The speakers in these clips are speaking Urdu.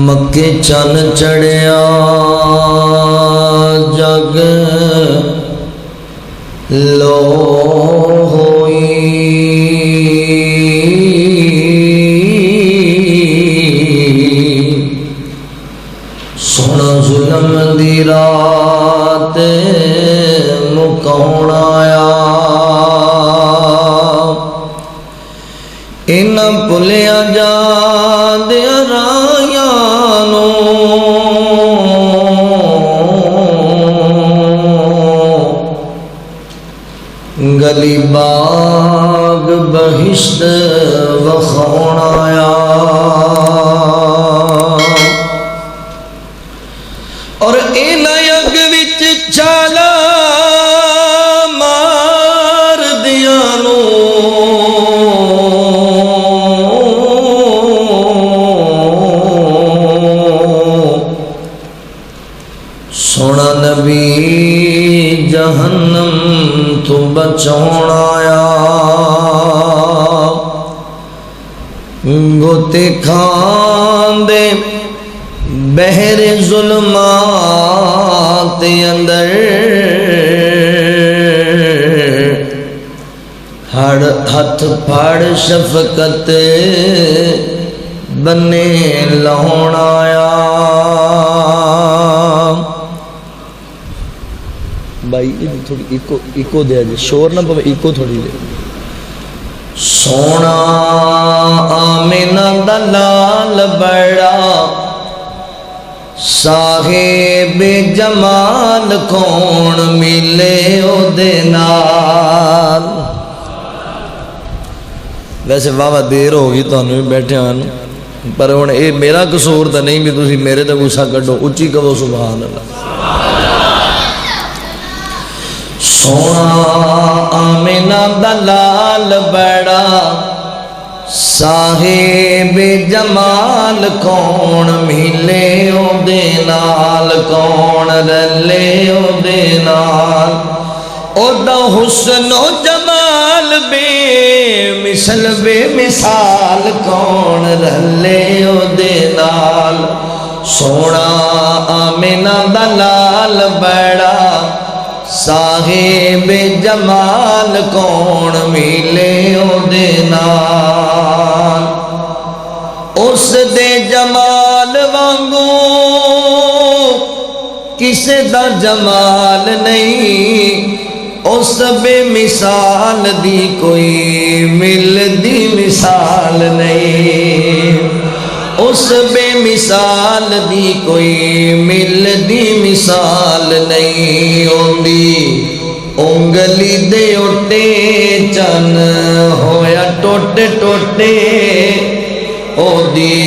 مکے چن چڑھیا جگ لو ہوئی سونا ظلم دی رات مکاؤن آیا انہاں بھلیا جاندیاں رایاں نوں گلی باغ بہشت وکھاؤن آیا اور انہاں اگ وچ چھالا مار دیاں نوں سونا نبی جہنم تو بچاؤن آیا گوتے کھان دے بحر ظلمات اندر ہڑ ہتھ پھاڑ شفقت بنے لاؤن آیا بھائی تھوڑی ایکو دیا جی شور نہ پوے ایکو تھوڑی دے سونا آمینہ دا لال بڑا صاحب جمال کون ملے او دے نال ویسے واہ دیر ہوگی تو انہوں بیٹھے ہیں پر انہیں اے میرا قصور تا نہیں بھی تسی میرے تے غصہ کٹو اچھی کہو سبحان اللہ سونا آمینہ دلال بڑا صاحب جمال کون ملے او دے نال کون رلے او دے نال او دا حسن و جمال بے مثل بے مثال کون رلے او دے نال سونا آمینہ دلال بڑا صاحب جمال کون ملے او دے نال اس دے جمال وانگو کسے دا جمال نہیں اس بے مثال دی کوئی مل دی مثال نہیں اس بے مثال دی کوئی مل دی مثال نہیں ہوندی انگلی دے اٹھے چن ہویا ٹوٹے ٹوٹے او دی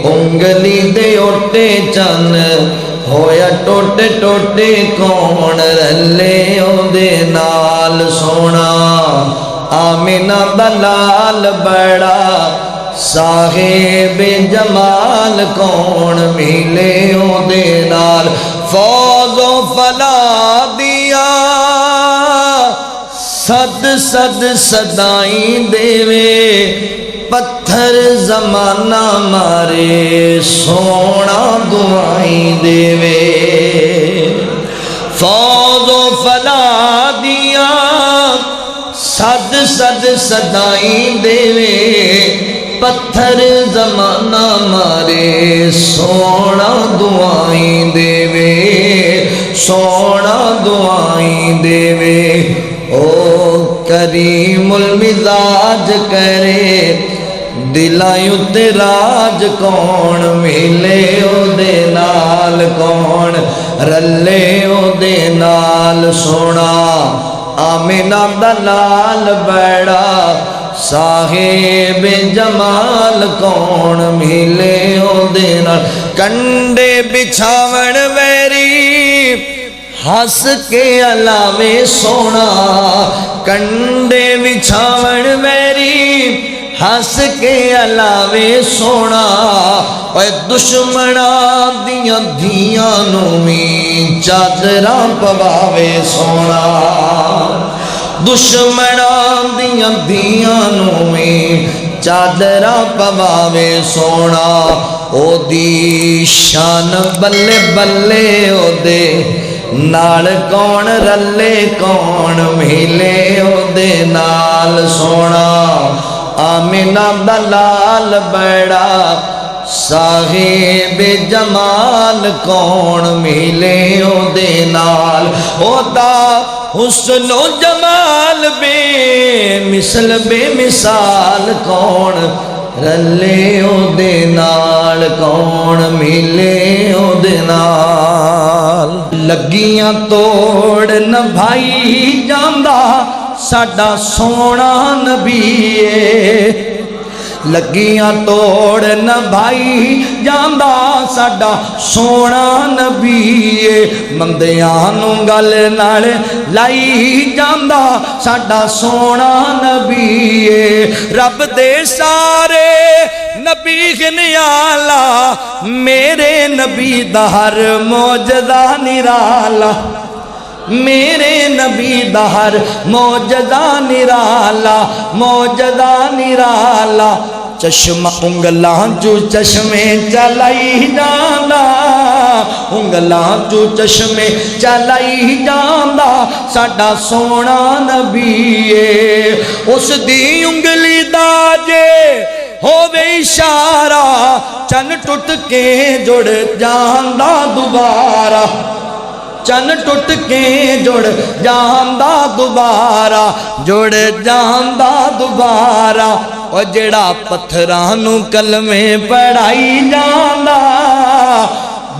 انگلی دے اٹھے چن ہویا ٹوٹے ٹوٹے کون رلے او دے نال سونا آمینہ دلال بڑا صاحب جمال کون ملے او دے نال فوز و فلا دیا صد صد صدائیں دیوے پتھر زمانہ مارے سونا دعائیں دیوے فوز و فلا دیا صد صد صدائیں دیوے پتھر زمانہ مارے سونا دعائیں دیوے سونا دعائیں دیوے او کریم المزاج کرے دلائیوں تے راج کون ملے او دے نال کون رلے او دے نال سونا آمینہ دلال بڑا صاحب جمال کون ملے او دے نال کنڈے بچھاون ویری ہس کے علاوے سونا کنڈے بچھاون ویری ہس کے علاوے سونا اے دشمناں دیاں دھیاں نوں وی چادراں پواوے سونا دشمناں دیاں دھیاں نوں وی چادراں پواوے سونا او دی شان بلے بلے او دے نال کون رلے کون ملے او دے نال سونا آمینہ دا لال بڑا صاحب جمال کون ملے او دے نال او دا حسن و جمال بے مثل بے مثال کون رلے او دے نال کون ملے او دے نال لگیاں توڑ نہ بھائی جاندا ساڈا سونا نبی ہے لگیاں توڑ نہ بھائی جاندا ساڈا سونا نبی ہے مندیاں نو گل نال لائی جاندا ساڈا سونا نبی ہے رب دے سارے نبی گنیالا میرے نبی دا ہر معجزہ نرالا میرے نبی دا ہر معجزہ نرالا معجزہ نرالا چشمہ انگلاں جو چشمے چلائی جاندا انگلاں جو چشمے چلائی جاندا ساڈا سونا نبی ہے اس دی انگلی دا جے ہووے اشارہ چن ٹوٹ کے جڑ جاندا دوبارہ چن ٹوٹ کے جڑ جاندا دوبارہ جڑ جاندا دوبارہ او جڑا پتھراں نو کلمے پڑھائی جاندا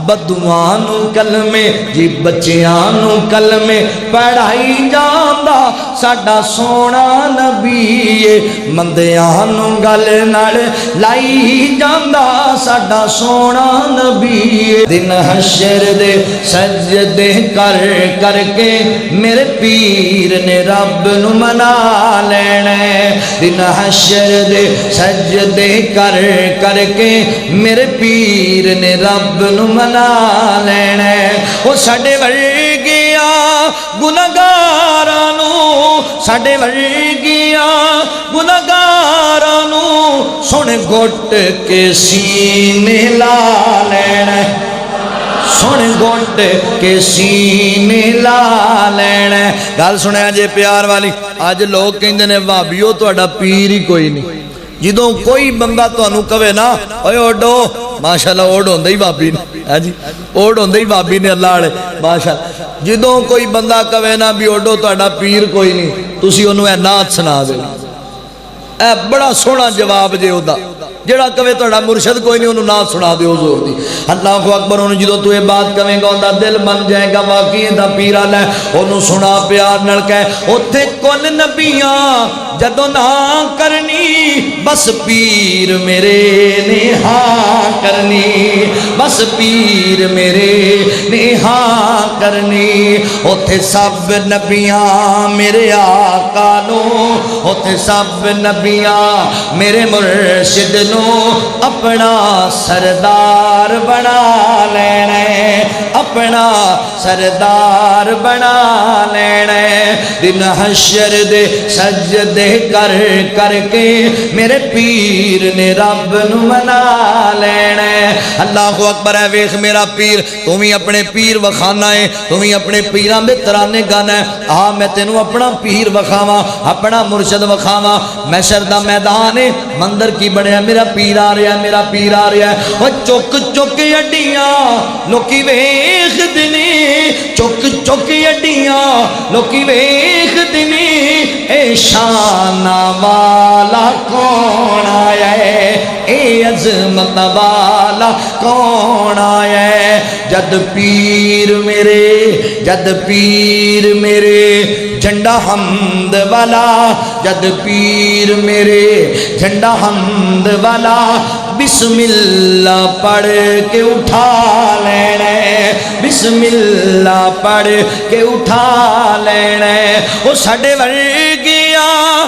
بدواں نو کلمے جی بچیاں نو کلمے پڑھائی جاندا ساڈا سونا نبی ہے مندیاں نو گل نال لائی جاندا ساڈا سونا نبی ہے دن حشر دے سجدے کر کر کے میرے پیر نے رب نو منا لینا دن حشر دے سجدے کر کر کے میرے پیر نے رب نو منا لینا وہ ساڈے ورگیاں گنہگاراں نو ساڈے ورگیاں گنہگاراں نو سن گھٹ کے سینے لا لینا سن گھٹ کے سینے لا لینا گل سنیا جے پیار والی اج لوگ کہندے نے بھابیو تہاڈا پیر ہی کوئی نہیں جدوں کوئی بندہ تانوں کہے نا اوے اوڈو ماشاءاللہ اوڈ ہوندے ہی بابی نے ہاں جی اوڈ ہوندے ہی بابی نے اللہ والے ماشاءاللہ جدوں کوئی بندہ کہے نا بھی اوڈو تہاڈا پیر کوئی نہیں تسی اونوں اے نعت سنا دے اے بڑا سوہنا جواب جے اودا جڑا کہے تہاڈا مرشد کوئی نہیں اونوں نعت سنا دیو زور دی اللہ اکبر اونوں جدوں تو یہ بات کہے گا اوندا دل بن جائے گا واقعی دا پیر آلا ہے اونوں سنا پیار نال کہے اوتھے کل نبیاں جدوں نہ کرنی بس پیر میرے نے ہاں کرنی بس پیر میرے نے ہاں کرنی اوتھے سب نبیاں میرے آقا نو اوتھے سب نبیاں میرے مرشد نو اپنا سردار بنا لینا اپنا سردار بنا لینا دن حشر دے سجدے کر کر کے میرے پیر نے رب نو منا لینا اللہ اکبر ہے ویکھ میرا پیر تم ہی اپنے پیر وکھانا ہے تم ہی اپنے پیراں دے ترانے گانا ہے میں تینوں اپنا پیر وکھاواں اپنا مرشد وکھاواں محشر دا میدان ہے مندر کی بنیا میرا پیر آ رہا ہے میرا پیر آ رہا ہے وہ چک چک اڈیاں لوکی ویکھ دنی چک چک اڈیاں لوکی ویکھ دنی اے شان والا کون آیا ہے اے عظمت والا کون آیا ہے جد پیر میرے جھنڈا حمد والا جد پیر میرے جھنڈا حمد والا بسم اللہ پڑھ کے اٹھا لینا بسم اللہ پڑھ کے اٹھا لینا وہ ساڈے ورگیاں